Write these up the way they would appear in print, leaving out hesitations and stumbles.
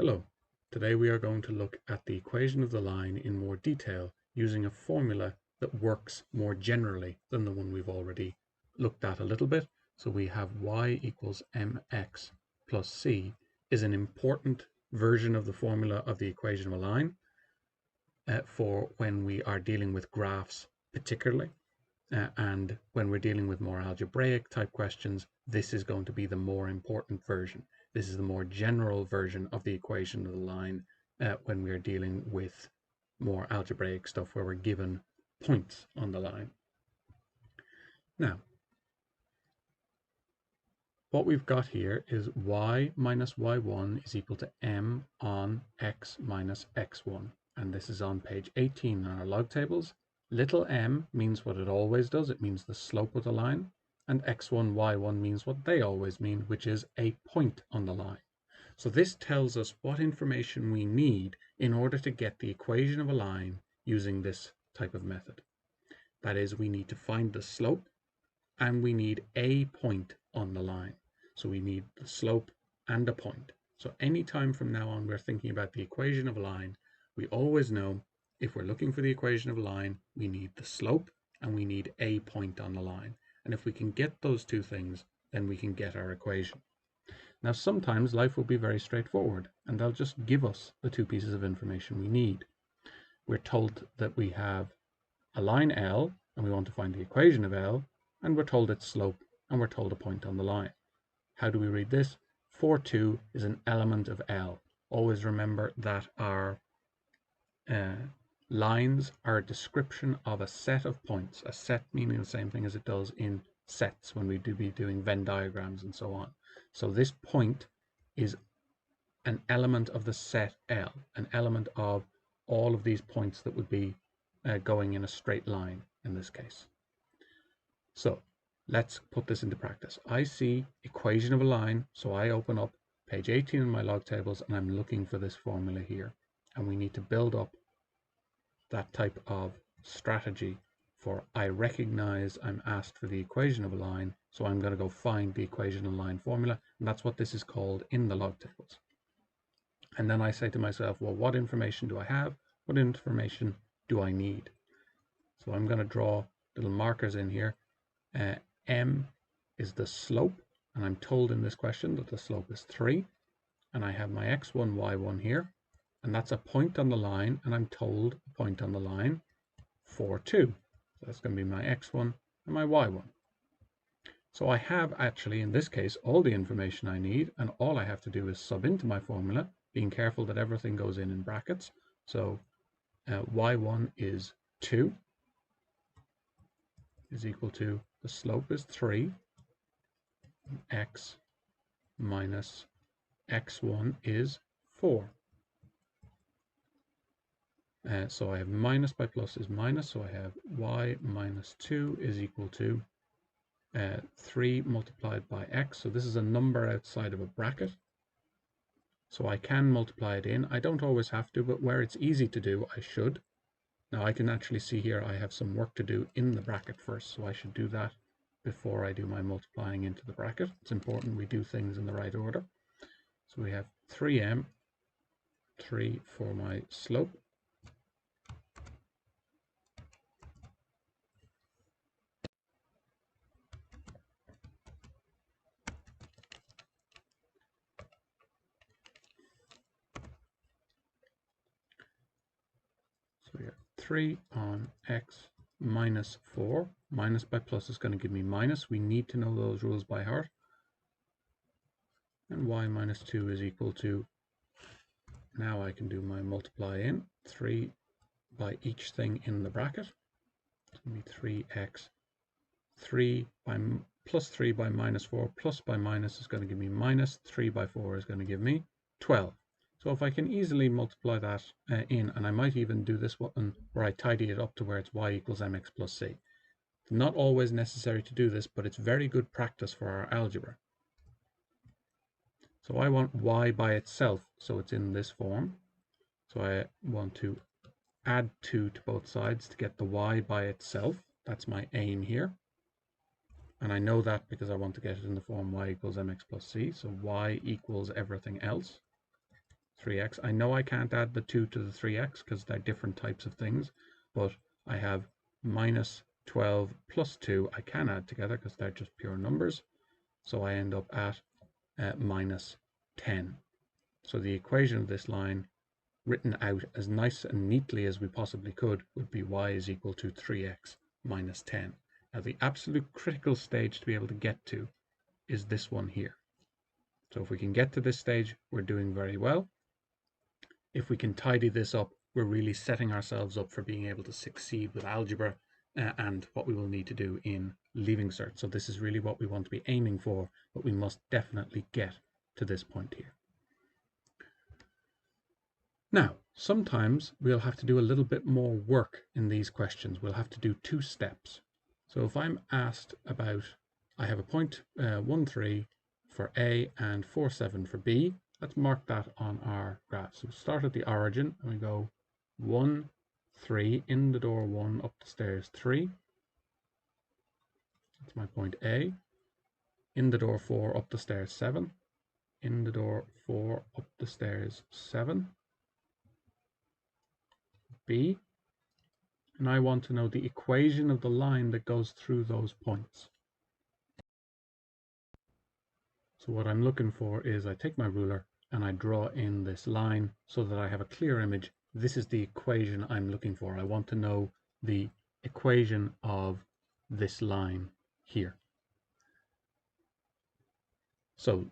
Hello, today we are going to look at the equation of the line in more detail using a formula that works more generally than the one we've already looked at a little bit. So we have y equals mx plus c is an important version of the formula of the equation of a line for when we are dealing with graphs particularly. And when we're dealing with more algebraic type questions, this is going to be the more important version. This is the more general version of the equation of the line when we're dealing with more algebraic stuff where we're given points on the line. Now, what we've got here is y minus y1 is equal to m on x minus x1. And this is on page 18 in our log tables. Little m means what it always does. It means the slope of the line. And x1, y1 means what they always mean, which is a point on the line. So this tells us what information we need in order to get the equation of a line using this type of method. That is, we need to find the slope and we need a point on the line. So we need the slope and a point. So anytime from now on we're thinking about the equation of a line, we always know if we're looking for the equation of a line, we need the slope and we need a point on the line. And if we can get those two things, then we can get our equation. Now, sometimes life will be very straightforward and they'll just give us the two pieces of information we need. We're told that we have a line L and we want to find the equation of L, and we're told its slope and we're told a point on the line. How do we read this? 4, 2 is an element of L. Always remember that our lines are a description of a set of points, a set meaning the same thing as it does in sets when we do be doing Venn diagrams and so on. So this point is an element of the set L, an element of all of these points that would be going in a straight line in this case. So let's put this into practice. I see equation of a line, so I open up page 18 in my log tables and I'm looking for this formula here. And we need to build up that type of strategy for I recognize I'm asked for the equation of a line, so I'm going to go find the equation of a line formula, and that's what this is called in the log tables. And then I say to myself, well, what information do I have? What information do I need? So I'm going to draw little markers in here. M is the slope, and I'm told in this question that the slope is 3, and I have my x1, y1 here, and that's a point on the line, and I'm told a point on the line 4, 2. So that's going to be my x1 and my y1. So I have actually, in this case, all the information I need, and all I have to do is sub into my formula, being careful that everything goes in brackets. So y1 is 2 is equal to, the slope is 3, x minus x1 is 4. So I have minus by plus is minus, so I have y minus 2 is equal to 3 multiplied by x. So this is a number outside of a bracket. So I can multiply it in. I don't always have to, but where it's easy to do, I should. Now I can actually see here I have some work to do in the bracket first, so I should do that before I do my multiplying into the bracket. It's important we do things in the right order. So we have 3m, 3 for my slope, so we have 3 on x minus 4. Minus by plus is going to give me minus. We need to know those rules by heart. And y minus 2 is equal to, now I can do my multiply in, 3 by each thing in the bracket. It's going to be 3x, 3 by plus 3 by minus 4, plus by minus is going to give me minus, 3 by 4 is going to give me 12. So if I can easily multiply that in, and I might even do this one where I tidy it up to where it's y equals mx plus c. It's not always necessary to do this, but it's very good practice for our algebra. So I want y by itself, so it's in this form. So I want to add 2 to both sides to get the y by itself. That's my aim here. And I know that because I want to get it in the form y equals mx plus c. So y equals everything else. 3x. I know I can't add the 2 to the 3x because they're different types of things, but I have minus 12 plus 2 I can add together because they're just pure numbers. So I end up at minus 10. So the equation of this line, written out as nice and neatly as we possibly could, would be y is equal to 3x minus 10. Now the absolute critical stage to be able to get to is this one here. So if we can get to this stage, we're doing very well. If we can tidy this up, we're really setting ourselves up for being able to succeed with algebra and what we will need to do in Leaving Cert. So this is really what we want to be aiming for, but we must definitely get to this point here. Now, sometimes we'll have to do a little bit more work in these questions. We'll have to do 2 steps. So if I'm asked about, I have a point 1, 3 for A and 4, 7 for B, let's mark that on our graph. So we start at the origin and we go 1, 3, in the door 1, up the stairs 3. That's my point A. In the door 4, up the stairs 7. In the door 4, up the stairs 7. B, and I want to know the equation of the line that goes through those points. So what I'm looking for is I take my ruler and I draw in this line so that I have a clear image. This is the equation I'm looking for. I want to know the equation of this line here. So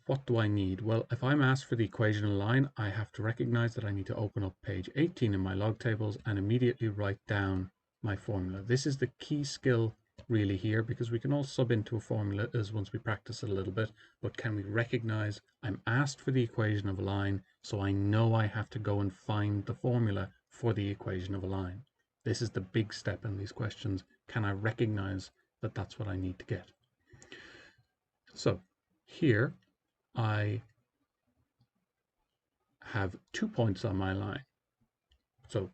what do I need? Well, if I'm asked for the equation of the line, I have to recognize that I need to open up page 18 in my log tables and immediately write down my formula. This is the key skill really here, because we can all sub into a formula as once we practice it a little bit, but can we recognize I'm asked for the equation of a line, so I know I have to go and find the formula for the equation of a line. This is the big step in these questions. Can I recognize that that's what I need to get? So here I have 2 points on my line. So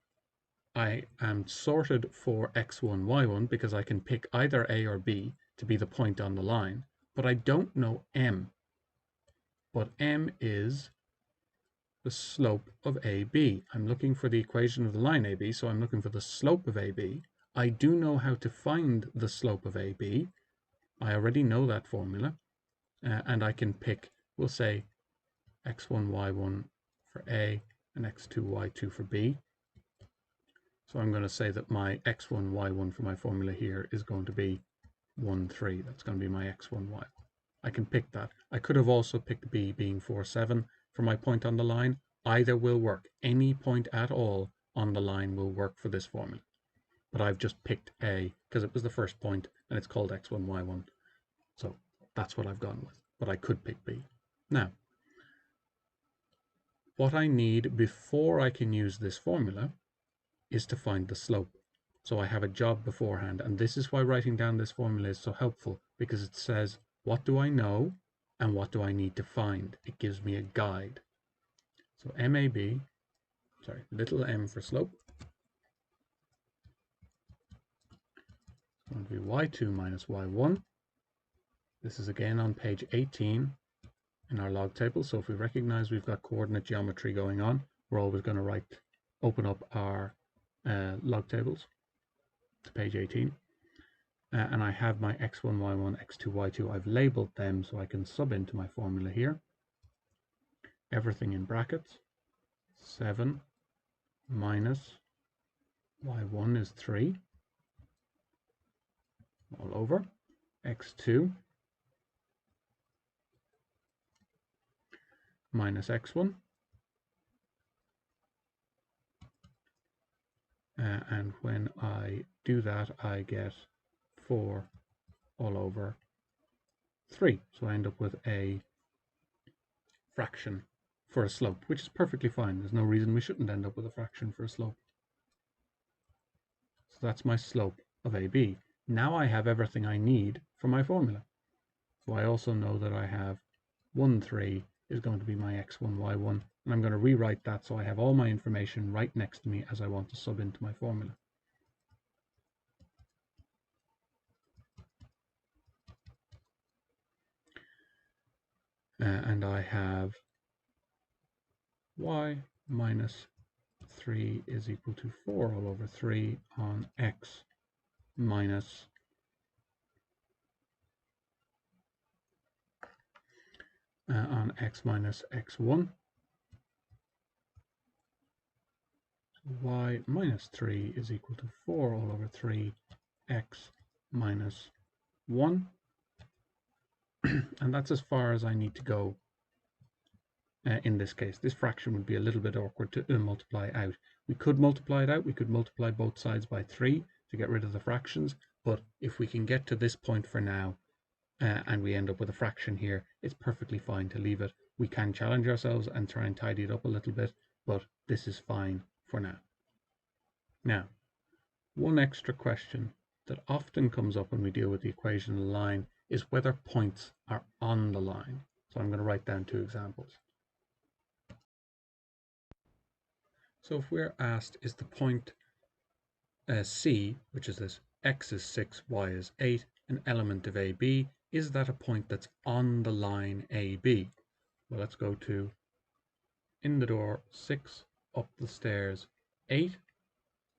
I am sorted for x1, y1 because I can pick either A or B to be the point on the line, but I don't know M. But M is the slope of AB. I'm looking for the equation of the line AB, so I'm looking for the slope of AB. I do know how to find the slope of AB. I already know that formula. And I can pick, we'll say, x1, y1 for A and x2, y2 for B. So I'm going to say that my x1, y1 for my formula here is going to be 1, 3. That's going to be my x1, y1. I can pick that. I could have also picked B being 4, 7 for my point on the line. Either will work. Any point at all on the line will work for this formula. But I've just picked A because it was the first point and it's called x1, y1. So that's what I've gone with. But I could pick B. Now, what I need before I can use this formula is to find the slope. So I have a job beforehand, and this is why writing down this formula is so helpful, because it says, what do I know and what do I need to find? It gives me a guide. So MAB, sorry, little m for slope, it's going to be y2 minus y1. This is again on page 18 in our log table. So if we recognize we've got coordinate geometry going on, we're always going to open up our log tables to page 18. And I have my x1, y1, x2, y2. I've labeled them so I can sub into my formula here. Everything in brackets. 7 minus y1 is 3 all over. x2 minus x1. And when I do that, I get 4 all over 3. So I end up with a fraction for a slope, which is perfectly fine. There's no reason we shouldn't end up with a fraction for a slope. So that's my slope of AB. Now I have everything I need for my formula. So I also know that I have 1, 3 is going to be my x1, y1, and I'm going to rewrite that so I have all my information right next to me as I want to sub into my formula. And I have y minus 3 is equal to 4 all over 3 on x minus x1. Y minus 3 is equal to 4 all over 3 x minus 1. And that's as far as I need to go in this case. This fraction would be a little bit awkward to multiply out. We could multiply it out. We could multiply both sides by 3 to get rid of the fractions. But if we can get to this point for now and we end up with a fraction here, it's perfectly fine to leave it. We can challenge ourselves and try and tidy it up a little bit, but this is fine for now. Now, one extra question that often comes up when we deal with the equation of the line is whether points are on the line. So I'm going to write down 2 examples. So if we're asked, is the point C, which is this x is 6, y is 8, an element of AB, is that a point that's on the line AB? Well, let's go to in the door 6, up the stairs 8.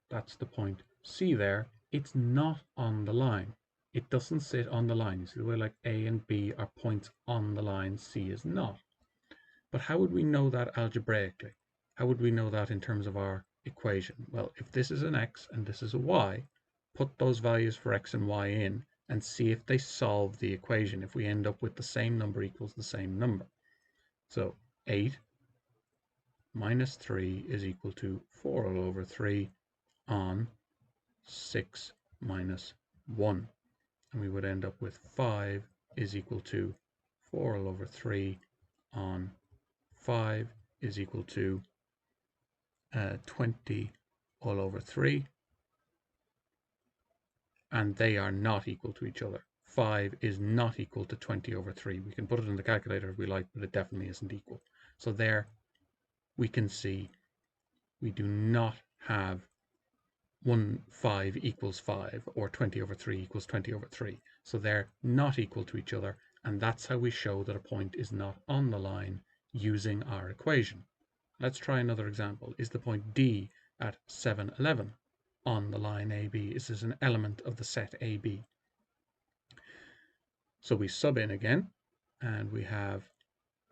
That's the point C there. It's not on the line. It doesn't sit on the line. You see the way like A and B are points on the line, C is not. But how would we know that algebraically? How would we know that in terms of our equation? Well, if this is an x and this is a y, put those values for x and y in and see if they solve the equation, if we end up with the same number equals the same number. So 8 minus 3 is equal to 4 all over 3 on 6 minus 1. And we would end up with 5 is equal to 4 all over 3 on 5 is equal to 20 all over 3. And they are not equal to each other. 5 is not equal to 20 over 3. We can put it in the calculator if we like, but it definitely isn't equal. So there we can see we do not have 5 equals 5 or 20 over 3 equals 20 over 3. So they're not equal to each other, and that's how we show that a point is not on the line using our equation. Let's try another example. Is the point D at 7, 11 on the line AB? Is this an element of the set AB? So we sub in again, and we have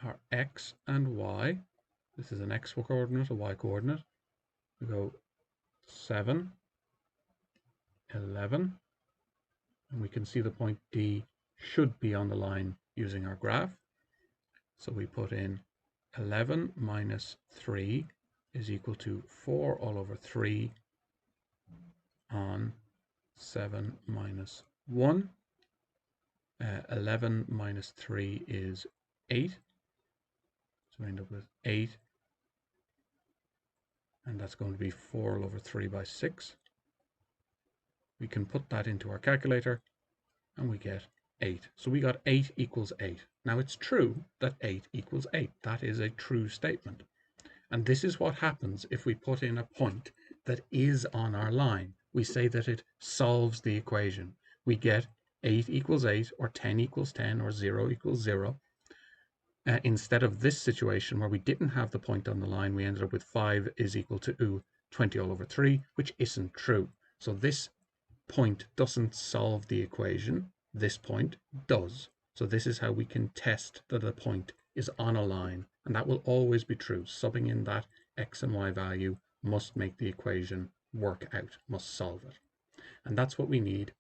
our x and y. This is an x coordinate, a y coordinate. We go 7, 11, and we can see the point D should be on the line using our graph. So we put in 11 minus 3 is equal to 4 all over 3 on 7 minus 1. 11 minus 3 is 8. So we end up with 8. And that's going to be 4 all over 3 by 6. We can put that into our calculator and we get 8. So we got 8 equals 8. Now it's true that 8 equals 8. That is a true statement. And this is what happens if we put in a point that is on our line. We say that it solves the equation. We get 8 equals 8, or 10 equals 10, or 0 equals 0. Instead of this situation where we didn't have the point on the line, we ended up with 5 is equal to 20 all over 3, which isn't true. So this point doesn't solve the equation. This point does. So this is how we can test that a point is on a line, and that will always be true. Subbing in that x and y value must make the equation work out, must solve it. And that's what we need